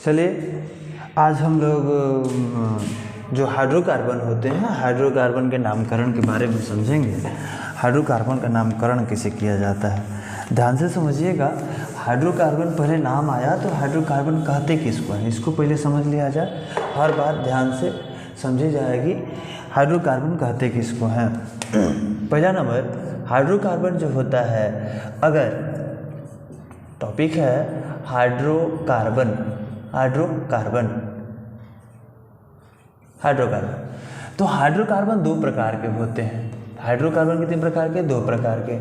चलिए आज हम लोग जो हाइड्रोकार्बन होते हैं, हाइड्रोकार्बन के नामकरण के बारे में समझेंगे। हाइड्रोकार्बन का नामकरण कैसे किया जाता है, ध्यान से समझिएगा। हाइड्रोकार्बन पहले नाम आया तो हाइड्रोकार्बन कहते किसको हैं, इसको पहले समझ लिया जाए। हर बात ध्यान से समझी जाएगी। हाइड्रोकार्बन कहते किसको हैं। पहला नंबर, हाइड्रोकार्बन जो होता है, अगर टॉपिक है हाइड्रोकार्बन, तो हाइड्रोकार्बन दो प्रकार के होते हैं। हाइड्रोकार्बन कितने प्रकार के? दो प्रकार के,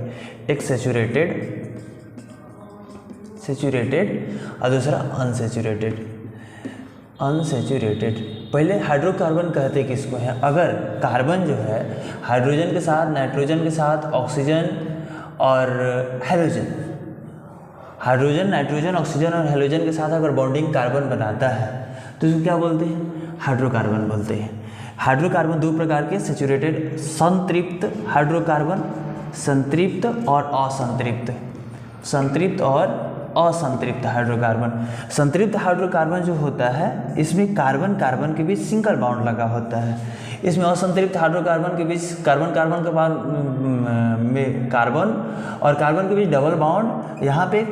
एक सैचुरेटेड और दूसरा अनसैचुरेटेड। पहले हाइड्रोकार्बन कहते किसको हैं, अगर कार्बन जो है हाइड्रोजन के साथ, नाइट्रोजन के साथ, ऑक्सीजन और हेलोजन, हाइड्रोजन, नाइट्रोजन, ऑक्सीजन और हेलोजन के साथ अगर बॉन्डिंग कार्बन बनाता है तो इसको क्या बोलते हैं? हाइड्रोकार्बन बोलते हैं। हाइड्रोकार्बन दो प्रकार के, सैचुरेटेड संतृप्त हाइड्रोकार्बन, संतृप्त और असंतृप्त, संतृप्त और असंतृप्त हाइड्रोकार्बन। संतृप्त हाइड्रोकार्बन जो होता है इसमें कार्बन कार्बन के बीच सिंगल बॉन्ड लगा होता है। इसमें असंतृप्त हाइड्रोकार्बन के बीच कार्बन कार्बन के में कार्बन और कार्बन के बीच डबल बॉन्ड, यहाँ पे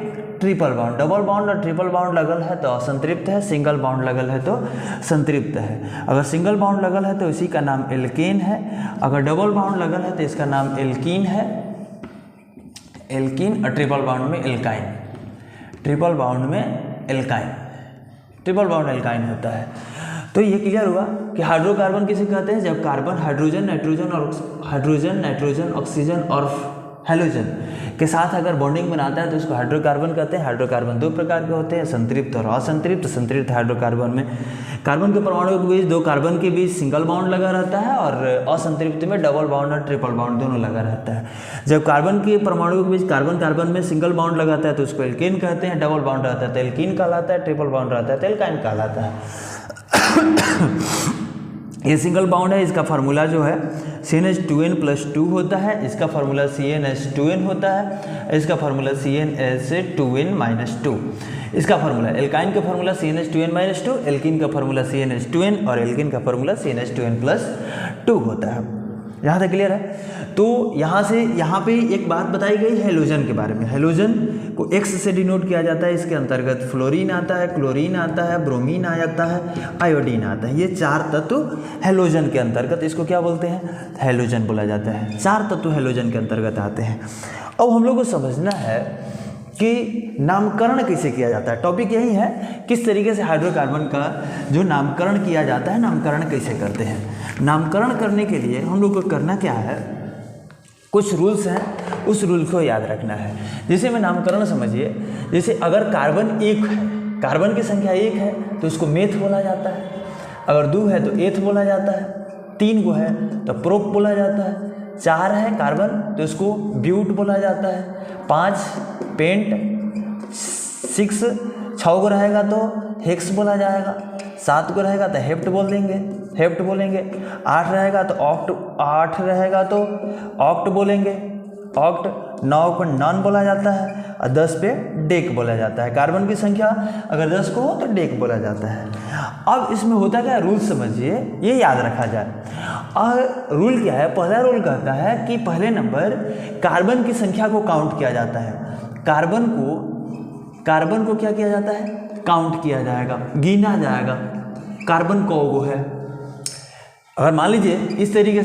ट्रिपल बॉन्ड। डबल बॉन्ड और ट्रिपल बॉन्ड लगल है तो असंतृप्त है, सिंगल बॉन्ड लगल है तो संतृप्त है। अगर सिंगल बॉन्ड लगल है तो इसी का नाम एल्केन है, अगर डबल बॉन्ड लगल है तो इसका नाम एल्कीन है, एल्कीन। और ट्रिपल बॉन्ड में एल्काइन, ट्रिपल बॉन्ड में एल्काइन होता है। तो ये क्लियर हुआ कि हाइड्रोकार्बन किसे कहते हैं, जब कार्बन हाइड्रोजन, नाइट्रोजन, ऑक्सीजन और हेलोजन के साथ अगर बॉन्डिंग बनाता है तो उसको हाइड्रोकार्बन कहते हैं। हाइड्रोकार्बन दो प्रकार के होते हैं, संतृप्त और असंतृप्त। संतृप्त हाइड्रोकार्बन में कार्बन के परमाणु के बीच, दो कार्बन के बीच सिंगल बॉन्ड लगा रहता है, और असंतृप्त में डबल बॉन्ड और ट्रिपल बॉन्ड दोनों लगा रहता है। जब कार्बन के परमाणु के बीच कार्बन कार्बन में सिंगल बॉन्ड लगाता है तो उसको एल्केन कहते हैं, डबल बॉन्ड रहता है तो एल्कीन कहलाता है, ट्रिपल बॉन्ड रहता है तो एल्काइन कहलाता है। ये सिंगल बॉन्ड है, इसका फार्मूला जो है CnH2n+2 होता है, इसका फार्मूला CnH2n होता है, इसका फार्मूला CnH2n-2। इसका फार्मूला एल्काइन का फार्मूला CnH2n-2, एल्कीन का फार्मूला CnH2n और एल्कीन का फार्मूला CnH2n+2 होता है। यहाँ तक क्लियर है। तो यहाँ पे एक बात बताई गई हेलोजन के बारे में। हेलोजन को X से डिनोट किया जाता है। इसके अंतर्गत फ्लोरीन आता है, क्लोरीन आता है, ब्रोमीन आता है, आयोडीन आता है। ये चार तत्व हेलोजन के अंतर्गत, इसको क्या बोलते हैं? हेलोजन बोला जाता है। चार तत्व हेलोजन के अंतर्गत आते हैं। अब हम लोग को समझना है कि नामकरण कैसे किया जाता है। टॉपिक यही है, किस तरीके से हाइड्रोकार्बन का जो नामकरण किया जाता है, नामकरण कैसे करते हैं। नामकरण करने के लिए हम लोग को करना क्या है, कुछ रूल्स हैं, उस रूल को याद रखना है। जैसे में नामकरण समझिए, जैसे अगर कार्बन एक है, कार्बन की संख्या एक है तो उसको मेथ बोला जाता है, अगर दो है तो एथ बोला जाता है, तीन को है तो प्रोप बोला जाता है, चार है कार्बन तो उसको ब्यूट बोला जाता है, पाँच पेंट, सिक्स, छः को रहेगा तो हेक्स बोला जाएगा, सात को रहेगा तो हेप्ट बोलेंगे, आठ रहेगा तो ऑक्ट बोलेंगे, ऑक्ट। 9 को नॉन बोला जाता है और 10 पे डेक बोला जाता है। कार्बन की संख्या अगर 10 को हो तो डेक बोला जाता है। अब इसमें होता क्या, रूल समझिए, ये याद रखा जाए। और रूल क्या है, पहला रूल कहता है कि पहले नंबर कार्बन की संख्या को काउंट किया जाता है। कार्बन को क्या किया जाता है? काउंट किया जाएगा, गिना जाएगा। कार्बन कौगो है, अगर मान लीजिए इस तरीके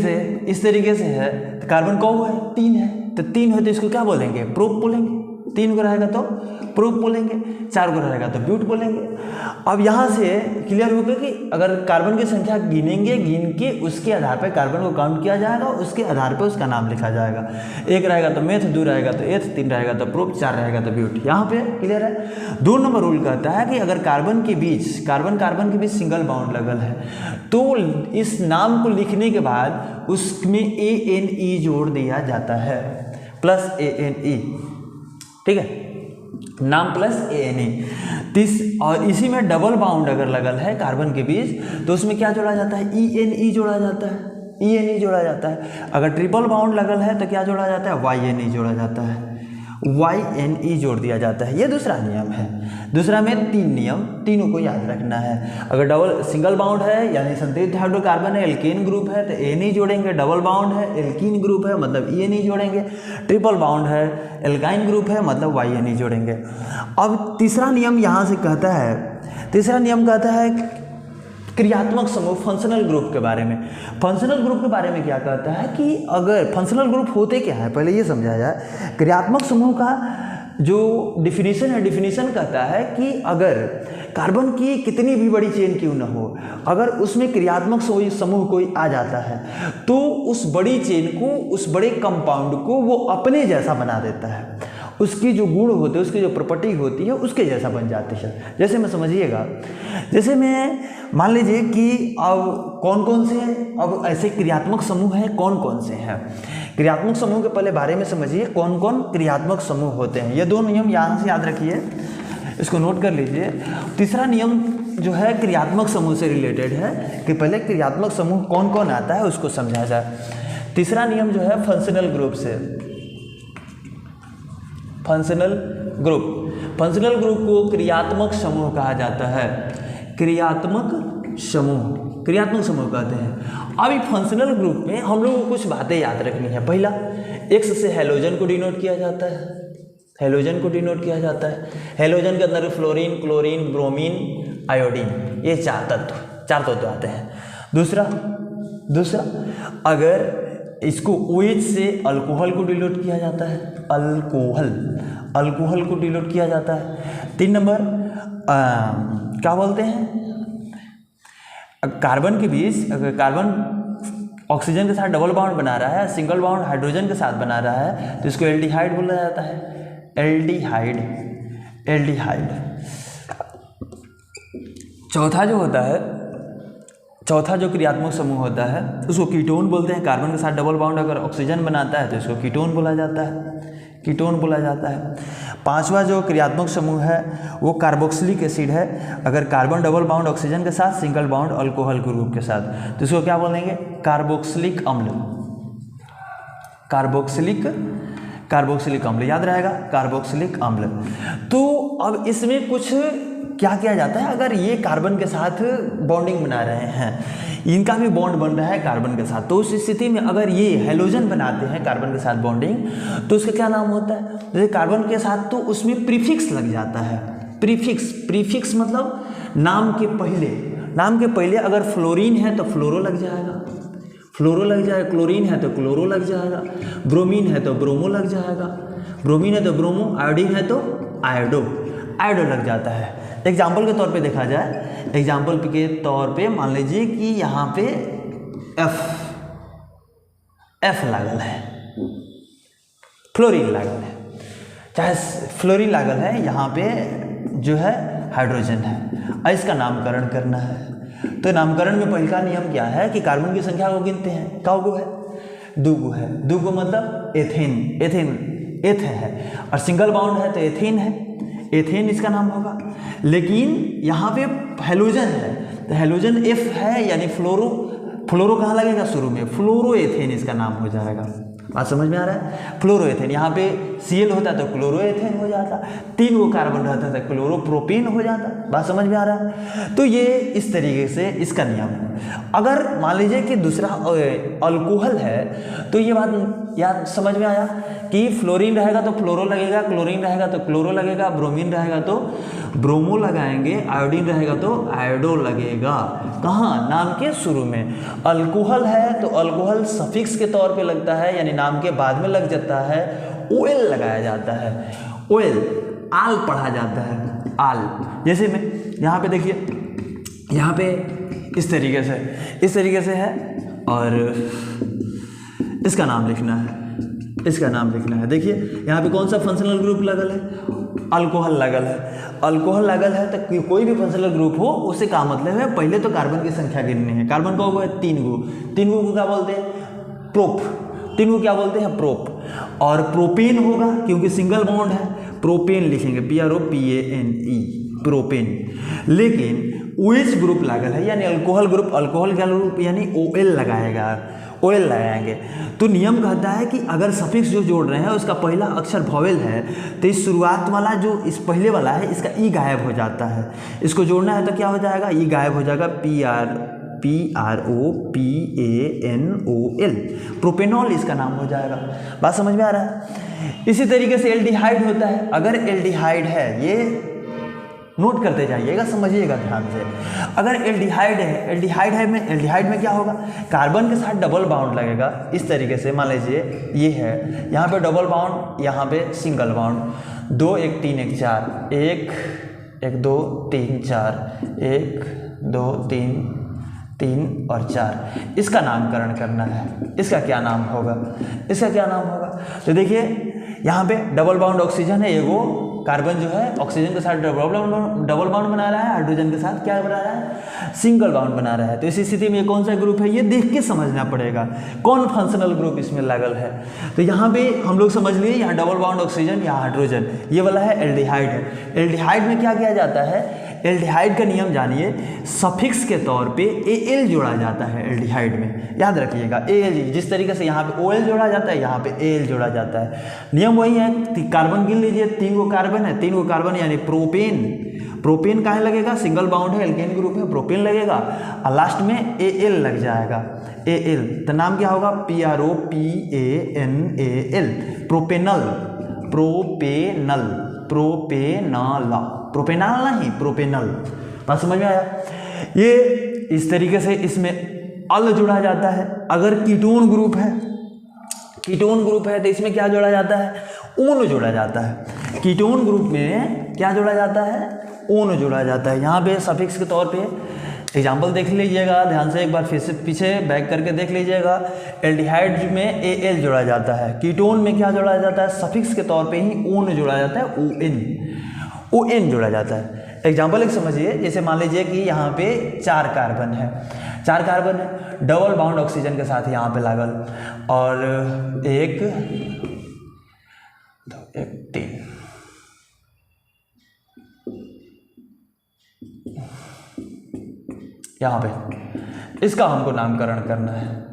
से है तो कार्बन कौगो है, 3 है तो 3 है तो इसको क्या बोलेंगे? प्रोप बोलेंगे। 3 को रहेगा तो प्रोप बोलेंगे, 4 को रहेगा तो ब्यूट बोलेंगे। अब यहाँ से क्लियर होगा कि अगर कार्बन की संख्या गिनेंगे, गिन के उसके आधार पर कार्बन को काउंट किया जाएगा, उसके आधार पर उसका नाम लिखा जाएगा। 1 रहेगा तो मेथ, 2 रहेगा तो एथ, 3 रहेगा तो प्रोप, 4 रहेगा तो ब्यूट। यहाँ पे क्लियर है। 2 नंबर रूल कहता है कि अगर कार्बन के बीच सिंगल बॉन्ड लगल है तो इस नाम को लिखने के बाद उसमें ANE जोड़ दिया जाता है, प्लस ANE, ठीक है, नाम प्लस ANE। और इसी में डबल बाउंड अगर लगल है कार्बन के बीच तो उसमें क्या जोड़ा जाता है? ENE जोड़ा जाता है, अगर ट्रिपल बाउंड लगल है तो क्या जोड़ा जाता है? YNE जोड़ा जाता है, YNE जोड़ दिया जाता है। ये दूसरा नियम है। दूसरा में 3 नियम, तीनों को याद रखना है। अगर डबल सिंगल बाउंड है यानी संतृप्त हाइड्रोकार्बन है, एल्केन ग्रुप है तो ए नहीं जोड़ेंगे। डबल बाउंड है, एल्कीन ग्रुप है मतलब ए नहीं जोड़ेंगे। ट्रिपल बाउंड है, एल्काइन ग्रुप है मतलब वाई नहीं जोड़ेंगे। अब तीसरा नियम यहाँ से कहता है, तीसरा नियम कहता है क्रियात्मक समूह फंक्शनल ग्रुप के बारे में। फंक्शनल ग्रुप के बारे में क्या कहता है कि अगर फंक्शनल ग्रुप होते क्या है पहले ये समझा जाए। क्रियात्मक समूह का जो डिफिनीशन है, डिफिनीशन कहता है कि अगर कार्बन की कितनी भी बड़ी चेन क्यों ना हो, अगर उसमें क्रियात्मक समूह कोई आ जाता है तो उस बड़ी चेन को, उस बड़े कंपाउंड को वो अपने जैसा बना देता है। उसकी जो गुण होते हैं, उसकी जो प्रॉपर्टी होती है उसके जैसा बन जाती है। जैसे मैं समझिएगा, जैसे मैं मान लीजिए कि अब कौन कौन से अब ऐसे क्रियात्मक समूह हैं, कौन कौन से हैं। क्रियात्मक समूह के पहले बारे में समझिए कौन कौन क्रियात्मक समूह होते हैं। ये 2 नियम यहाँ से याद रखिए, इसको नोट कर लीजिए। तीसरा नियम जो है क्रियात्मक समूह से रिलेटेड है कि पहले क्रियात्मक समूह कौन कौन आता है उसको समझा जाए। तीसरा नियम जो है फंक्शनल ग्रुप से, फंक्शनल ग्रुप, फंक्शनल ग्रुप को क्रियात्मक समूह कहा जाता है। क्रियात्मक समूह, क्रियात्मक समूह कहते हैं। अब फंक्शनल ग्रुप में हम लोगों को कुछ बातें याद रखनी है। पहला, एक्स से हेलोजन को डिनोट किया जाता है, हेलोजन को डिनोट किया जाता है। हेलोजन के अंदर फ्लोरीन, क्लोरीन, ब्रोमीन, आयोडीन, ये 4 तत्व आते हैं। दूसरा अगर इसको OH से अल्कोहल को डिनोट किया जाता है, अल्कोहल को डिनोट किया जाता है। 3 नंबर क्या बोलते हैं, कार्बन के बीच, अगर कार्बन ऑक्सीजन के साथ डबल बाउंड बना रहा है, सिंगल बाउंड हाइड्रोजन के साथ बना रहा है तो इसको एल्डिहाइड बोला जाता है। एल्डिहाइड। चौथा जो क्रियात्मक समूह होता है उसको कीटोन बोलते हैं। कार्बन के साथ डबल बाउंड अगर ऑक्सीजन बनाता है तो इसको कीटोन बोला जाता है। 5वां जो क्रियात्मक समूह है वो कार्बोक्सिलिक एसिड है। अगर कार्बन डबल बाउंड ऑक्सीजन के साथ, सिंगल बाउंड अल्कोहल ग्रुप के साथ तो इसको क्या बोलेंगे, कार्बोक्सिलिक अम्ल। कार्बोक्सिलिक अम्ल याद रहेगा, कार्बोक्सिलिक अम्ल। तो अब इसमें कुछ क्या किया जाता है, अगर ये कार्बन के साथ बॉन्डिंग बना रहे हैं, इनका भी बॉन्ड बन रहा है कार्बन के साथ, तो उस स्थिति में अगर ये हेलोजन बनाते हैं कार्बन के साथ बॉन्डिंग तो उसका क्या नाम होता है, जैसे कार्बन के साथ तो उसमें प्रीफिक्स लग जाता है। प्रीफिक्स मतलब नाम के पहले अगर फ्लोरीन है तो फ्लोरो लग जाएगा, क्लोरीन है तो क्लोरो लग जाएगा, ब्रोमीन है तो ब्रोमो लग जाएगा, ब्रोमीन है तो ब्रोमो, आयोडीन है तो आयोडो लग जाता है। एग्जाम्पल के तौर पे देखा जाए, एग्जाम्पल के तौर पे मान लीजिए कि यहाँ पे एफ लागल है, फ्लोरीन लागल है, चाहे फ्लोरीन लागल है, यहाँ पे जो है हाइड्रोजन है, इसका नामकरण करना है। तो नामकरण में पहला नियम क्या है कि कार्बन की संख्या को गिनते हैं, कागो है, 2 है, 2 मतलब एथ है, और सिंगल बाउंड है तो एथेन है, एथेन इसका नाम होगा। लेकिन यहाँ पे हेलोजन है तो हेलोजन F है यानी फ्लोरो कहाँ लगेगा, शुरू में, फ्लोरोएथेन इसका नाम हो जाएगा। बात समझ में आ रहा है, फ्लोरोएथेन। यहाँ पे Cl होता तो क्लोरोएथेन हो जाता, 3 वो कार्बन रहता था क्लोरोप्रोपेन हो जाता। बात समझ में आ रहा है। तो ये इस तरीके से इसका नियम है। अगर मान लीजिए कि दूसरा अल्कोहल है तो ये बात याद समझ में आया कि फ्लोरीन रहेगा तो फ्लोरो लगेगा, क्लोरीन रहेगा तो क्लोरो लगेगा, ब्रोमीन रहेगा तो ब्रोमो लगाएंगे, आयोडीन रहेगा तो आयोडो लगेगा। कहाँ, नाम के शुरू में। अल्कोहल है तो अल्कोहल सफिक्स के तौर पे लगता है यानी नाम के बाद में लग जाता है, ओएल लगाया जाता है, ओएल, आल पढ़ा जाता है, आल। जैसे में यहाँ पे देखिए, यहाँ पे इस तरीके से है और इसका नाम लिखना है, देखिए यहाँ पे कौन सा फंक्शनल ग्रुप लगल है, अल्कोहल लगल है तो कोई भी फंक्शनल ग्रुप हो उससे क्या मतलब है, पहले तो कार्बन की संख्या गिननी है। कार्बन का है 3 गो को क्या बोलते हैं, प्रोप, 3 को क्या बोलते हैं, प्रोप। और प्रोपेन होगा क्योंकि सिंगल बॉन्ड है, प्रोपेन लिखेंगे, PROPANE, प्रोपेन। लेकिन OH ग्रुप लागल है यानी अल्कोहल ग्रुप यानी OL लगाएगा। OL लगाएंगे। तो नियम कहता है कि अगर सफिक्स जो जोड़ रहे हैं उसका पहला अक्षर वॉवेल है तो इस शुरुआत वाला जो इस पहले वाला है इसका ई गायब हो जाता है। इसको जोड़ना है तो क्या हो जाएगा, ई गायब हो जाएगा, PROPANOL, प्रोपेनॉल इसका नाम हो जाएगा। बात समझ में आ रहा है। इसी तरीके से एल्डिहाइड होता है। अगर एल्डिहाइड है, ये नोट करते जाइएगा, समझिएगा ध्यान से। अगर एल्डिहाइड है, एल्डिहाइड में क्या होगा, कार्बन के साथ डबल बाउंड लगेगा। इस तरीके से मान लीजिए ये है, यहाँ पे डबल बाउंड, यहाँ पे सिंगल बाउंड, 2 1 3 1 4, 1 1 2 3 4, 1 2 3 और 4, इसका नामकरण करना है। इसका क्या नाम होगा, तो देखिए यहाँ पे डबल बाउंड ऑक्सीजन है, एगो कार्बन जो है ऑक्सीजन के साथ डबल बाउंड बना रहा है, हाइड्रोजन के साथ क्या बना रहा है, सिंगल बाउंड बना रहा है। तो इस स्थिति में कौन सा ग्रुप है, ये देख के समझना पड़ेगा कौन फंक्शनल ग्रुप इसमें लगल है। तो यहाँ पे हम लोग समझ लिए, यहाँ डबल बाउंड ऑक्सीजन, यहाँ हाइड्रोजन, ये वाला है एल्डिहाइड है। एल्डिहाइड में क्या किया जाता है, एल्डिहाइड का नियम जानिए, सफिक्स के तौर पे AL जोड़ा जाता है एल्डिहाइड में, याद रखिएगा AL। जिस तरीके से यहाँ पे OL जोड़ा जाता है, यहाँ पे AL जोड़ा जाता है। नियम वही है, कार्बन गिन लीजिए, 3 गो कार्बन है, 3 गो कार्बन यानी प्रोपेन काहे लगेगा, सिंगल बाउंड है, एल्केन ग्रुप है, प्रोपेन लगेगा, और लास्ट में AL लग जाएगा, AL। तो नाम क्या होगा, PROPANAL, प्रोपेनल नहीं, प्रोपेनल। बात समझ में आया। ये इस तरीके से इसमें अल जुड़ा जाता है। अगर कीटोन ग्रुप है तो इसमें क्या जोड़ा जाता है, ऊन जोड़ा जाता है। कीटोन ग्रुप में क्या जोड़ा जाता है, ऊन जोड़ा जाता है। यहाँ पे सफिक्स के तौर पे एग्जाम्पल देख लीजिएगा ध्यान से, एक बार फिर से पीछे बैक करके देख लीजिएगा। एल्डिहाइड में AL जोड़ा जाता है, कीटोन में क्या जोड़ा जाता है, सफिक्स के तौर पे ही ऊन जोड़ा जाता है, ON जोड़ा जाता है। एग्जाम्पल एक समझिए, जैसे मान लीजिए कि यहाँ पे 4 कार्बन है, डबल बाउंड ऑक्सीजन के साथ यहाँ पे लागल, और 1 2 1 3, यहाँ पे इसका हमको नामकरण करना है।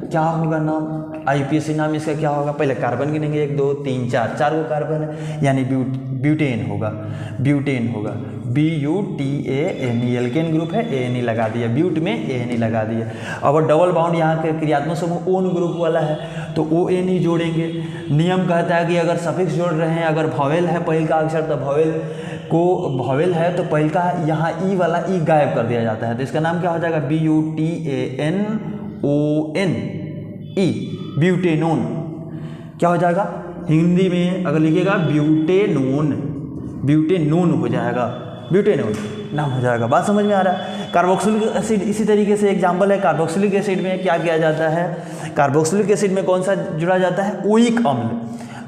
क्या होगा नाम, IUPAC नाम इसका क्या होगा, पहले कार्बन गिनेंगे, 1 2 3 4, 4 गो कार्बन है, यानी ब्यूटेन होगा, BUTANE, एल्केन ग्रुप है, ANE लगा दिया, ब्यूट में ANE लगा दिया। अब डबल बाउंड यहाँ के क्रियात्मक समूह ओन ग्रुप वाला है तो ONE जोड़ेंगे। नियम कहता है कि अगर सफिक्स जोड़ रहे हैं, अगर वॉवेल है पहले का अक्षर, तो वॉवेल है तो पहले का यहाँ ई वाला ई गायब कर दिया जाता है। तो इसका नाम क्या हो जाएगा, BUTANONE, ब्यूटेनोन। क्या हो जाएगा, हिंदी में अगर लिखिएगा ब्यूटेनोन हो जाएगा, ब्यूटेनोन नाम हो जाएगा। बात समझ में आ रहा है। कार्बोक्सिलिक एसिड इसी तरीके से एग्जाम्पल है। कार्बोक्सिलिक एसिड में क्या किया जाता है, कार्बोक्सिलिक एसिड में कौन सा जुड़ा जाता है, ओइक अम्ल।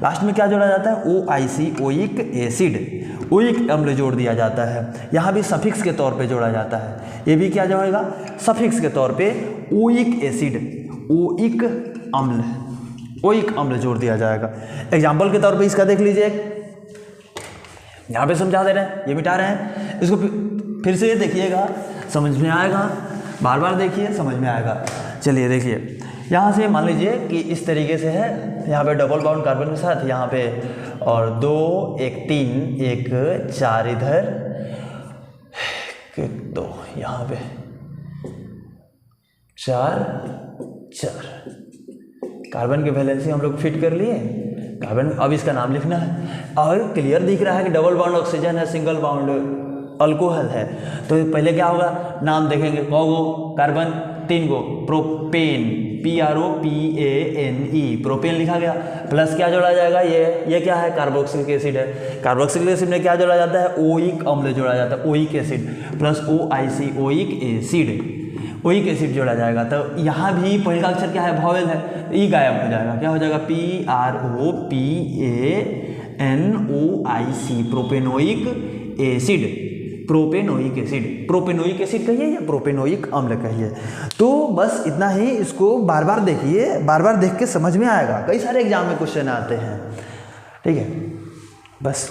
लास्ट में क्या जोड़ा जाता है, OIC, ओइक एसिड, ओइक अम्ल जोड़ दिया जाता है। यहाँ भी सफिक्स के तौर पे जोड़ा जाता है। ये भी क्या जोड़ेगा, सफिक्स के तौर पे ओइक एसिड, ओइक अम्ल जोड़ दिया जाएगा। एग्जाम्पल के तौर पे इसका देख लीजिए, यहाँ पे समझा दे रहे हैं, ये मिटा रहे हैं, इसको फिर से देखिएगा, समझ में आएगा, बार बार देखिए, समझ में आएगा। चलिए देखिए, यहाँ से मान लीजिए कि इस तरीके से है, यहाँ पे डबल बाउंड कार्बन के साथ यहाँ पे, और 2 1 3 1 4 इधर, 1 2 यहाँ पे 4 कार्बन की वैलेंसी हम लोग फिट कर लिए कार्बन। अब इसका नाम लिखना है, और क्लियर दिख रहा है कि डबल बाउंड ऑक्सीजन है, सिंगल बाउंड अल्कोहल है। तो पहले क्या होगा, नाम देखेंगे, कौगो कार्बन, 3 गो, प्रोपेन, PROPANE, प्रोपेन लिखा गया, प्लस क्या जोड़ा जाएगा, ये क्या है, कार्बोक्सिलिक एसिड है। कार्बोक्सिलिक एसिड में क्या जोड़ा जाता है, ओइक अम्ल जोड़ा जाता है, oic acid, plus OIC, oic acid जोड़ा जाएगा। तो यहाँ भी पहले का अक्षर क्या है, वॉवेल है, ई गायब हो जाएगा। क्या हो जाएगा, PROPANOIC, प्रोपेनोइक एसिड कहिए या प्रोपेनोइक अम्ल कहिए। तो बस इतना ही, इसको बार बार देखिए, बार बार देख के समझ में आएगा। कई सारे एग्जाम में क्वेश्चन आते हैं, ठीक है, बस।